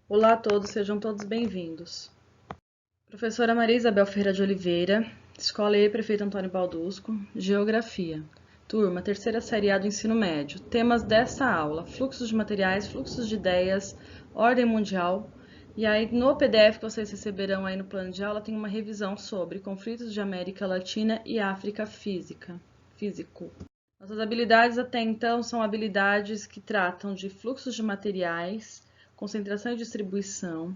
Olá a todos, sejam todos bem-vindos. Professora Maria Isabel Ferreira de Oliveira, Escola E. Prefeito Antônio Baldusco, Geografia. Turma, terceira série A do ensino médio. Temas dessa aula: fluxos de materiais, fluxos de ideias, ordem mundial. E aí no PDF que vocês receberão aí no plano de aula tem uma revisão sobre conflitos de América Latina e África físico. Nossas habilidades até então são habilidades que tratam de fluxos de materiais, concentração e distribuição,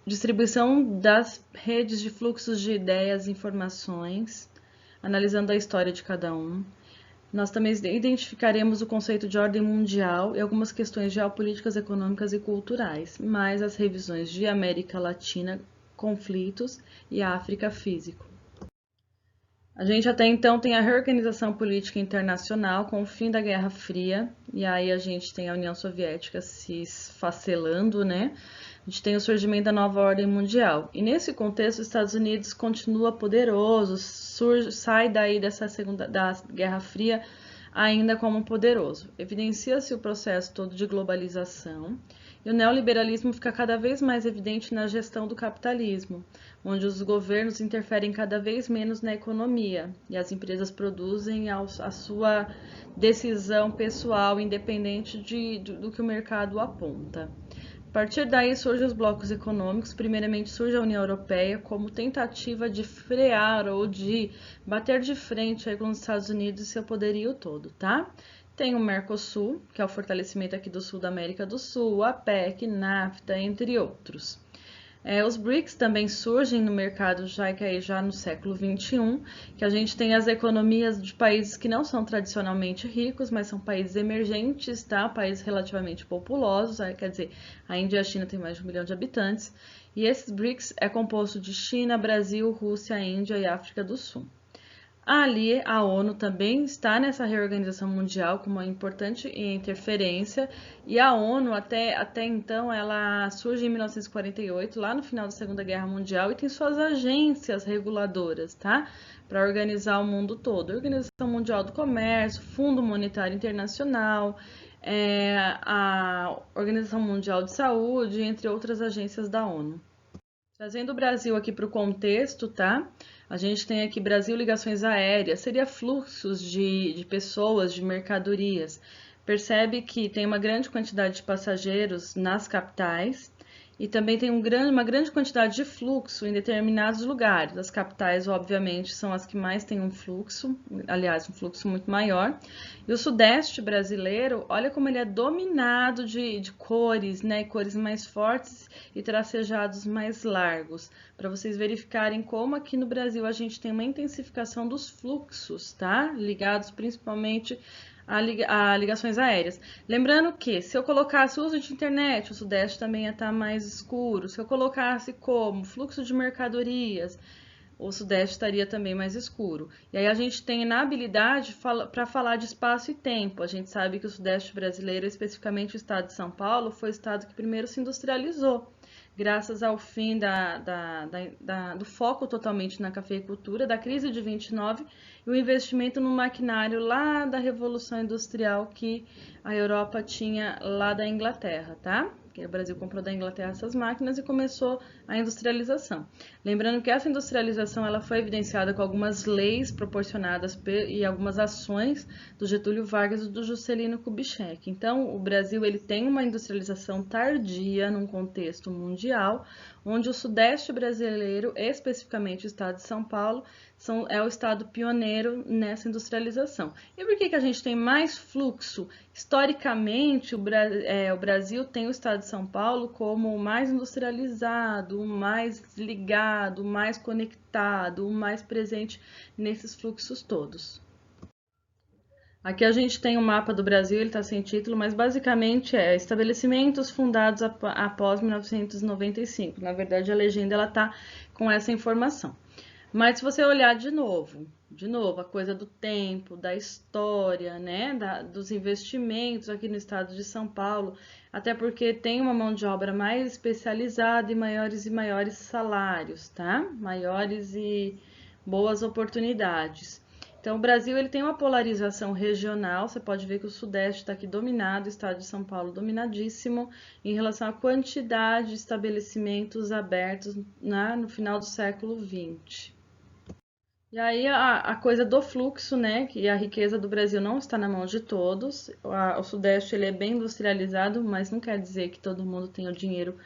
distribuição das redes de fluxos de ideias e informações, analisando a história de cada um. Nós também identificaremos o conceito de ordem mundial e algumas questões geopolíticas, econômicas e culturais, mais as revisões de América Latina, conflitos e África físico. A gente até então tem a reorganização política internacional com o fim da Guerra Fria, e aí a gente tem a União Soviética se esfacelando, né? A gente tem o surgimento da nova ordem mundial. E nesse contexto, os Estados Unidos continua poderoso, sai daí da Guerra Fria ainda como poderoso. Evidencia-se o processo todo de globalização e o neoliberalismo fica cada vez mais evidente na gestão do capitalismo, onde os governos interferem cada vez menos na economia e as empresas produzem a sua decisão pessoal, independente do que o mercado aponta. A partir daí surgem os blocos econômicos. Primeiramente surge a União Europeia como tentativa de frear ou de bater de frente aí com os Estados Unidos e seu poderio todo, tá? Tem o Mercosul, que é o fortalecimento aqui do sul da América do Sul, a PEC, NAFTA, entre outros. Os BRICS também surgem no mercado já no século XXI, que a gente tem as economias de países que não são tradicionalmente ricos, mas são países emergentes, tá? Países relativamente populosos, quer dizer, a Índia e a China têm mais de 1 milhão de habitantes, e esses BRICS é composto de China, Brasil, Rússia, Índia e África do Sul. Ali, a ONU também está nessa reorganização mundial com uma importante interferência, e a ONU, até então, ela surge em 1948, lá no final da Segunda Guerra Mundial, e tem suas agências reguladoras, tá? Para organizar o mundo todo. Organização Mundial do Comércio, Fundo Monetário Internacional, a Organização Mundial de Saúde, entre outras agências da ONU. Trazendo o Brasil aqui para o contexto, tá? A gente tem aqui Brasil ligações aéreas, seria fluxos de pessoas, de mercadorias. Percebe que tem uma grande quantidade de passageiros nas capitais e também tem uma grande quantidade de fluxo em determinados lugares. As capitais, obviamente, são as que mais têm um fluxo, aliás, um fluxo muito maior. E o sudeste brasileiro, olha como ele é dominado de cores, né? Cores mais fortes e tracejados mais largos, para vocês verificarem como aqui no Brasil a gente tem uma intensificação dos fluxos, tá? Ligados principalmente a ligações aéreas. Lembrando que se eu colocasse o uso de internet, o sudeste também ia estar mais escuro. Se eu colocasse como fluxo de mercadorias, o sudeste estaria também mais escuro. E aí a gente tem na habilidade para falar de espaço e tempo. A gente sabe que o sudeste brasileiro, especificamente o estado de São Paulo, foi o estado que primeiro se industrializou, graças ao fim do foco totalmente na cafeicultura, da crise de 29 e o investimento no maquinário lá da Revolução Industrial que a Europa tinha lá da Inglaterra, tá? O Brasil comprou da Inglaterra essas máquinas e começou a industrialização. Lembrando que essa industrialização ela foi evidenciada com algumas leis proporcionadas e algumas ações do Getúlio Vargas e do Juscelino Kubitschek. Então, o Brasil ele tem uma industrialização tardia num contexto mundial, onde o sudeste brasileiro, especificamente o estado de São Paulo, é o estado pioneiro nessa industrialização. E por que a gente tem mais fluxo? Historicamente, o Brasil tem o estado de São Paulo como o mais industrializado, o mais ligado, o mais conectado, o mais presente nesses fluxos todos. Aqui a gente tem o mapa do Brasil, ele está sem título, mas basicamente é estabelecimentos fundados após 1995. Na verdade, a legenda ela está com essa informação. Mas se você olhar de novo, a coisa do tempo, da história, né, dos investimentos aqui no estado de São Paulo, até porque tem uma mão de obra mais especializada e maiores salários, tá? Maiores e boas oportunidades. Então, o Brasil ele tem uma polarização regional, você pode ver que o Sudeste está aqui dominado, o estado de São Paulo dominadíssimo, em relação à quantidade de estabelecimentos abertos no final do século XX. E aí a coisa do fluxo, né, que a riqueza do Brasil não está na mão de todos, o Sudeste ele é bem industrializado, mas não quer dizer que todo mundo tem o dinheiro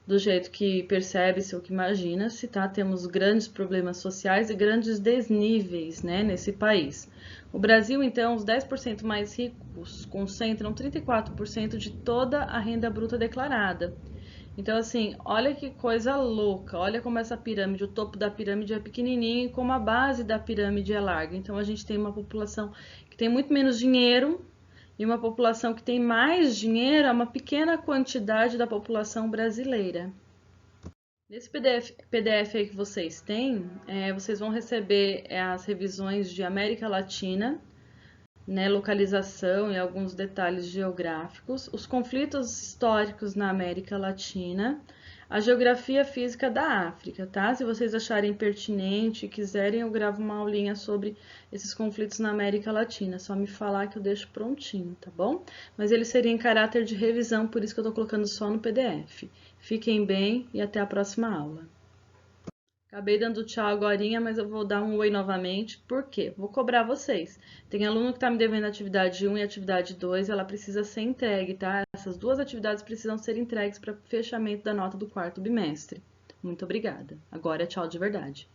do jeito que percebe-se ou que imagina-se, tá? Temos grandes problemas sociais e grandes desníveis, né, nesse país. O Brasil, então, os 10% mais ricos concentram 34% de toda a renda bruta declarada. Então, assim, olha que coisa louca, olha como essa pirâmide, o topo da pirâmide é pequenininho e como a base da pirâmide é larga. Então, a gente tem uma população que tem muito menos dinheiro e uma população que tem mais dinheiro é uma pequena quantidade da população brasileira. Nesse PDF aí que vocês têm, vocês vão receber as revisões de América Latina, né, localização e alguns detalhes geográficos, os conflitos históricos na América Latina, a geografia física da África, tá? Se vocês acharem pertinente e quiserem, eu gravo uma aulinha sobre esses conflitos na América Latina. É só me falar que eu deixo prontinho, tá bom? Mas ele seria em caráter de revisão, por isso que eu tô colocando só no PDF. Fiquem bem e até a próxima aula. Acabei dando tchau agorinha, mas eu vou dar um oi novamente. Por quê? Vou cobrar vocês. Tem aluno que está me devendo atividade 1 e atividade 2, ela precisa ser entregue, tá? Essas duas atividades precisam ser entregues para fechamento da nota do quarto bimestre. Muito obrigada. Agora é tchau de verdade.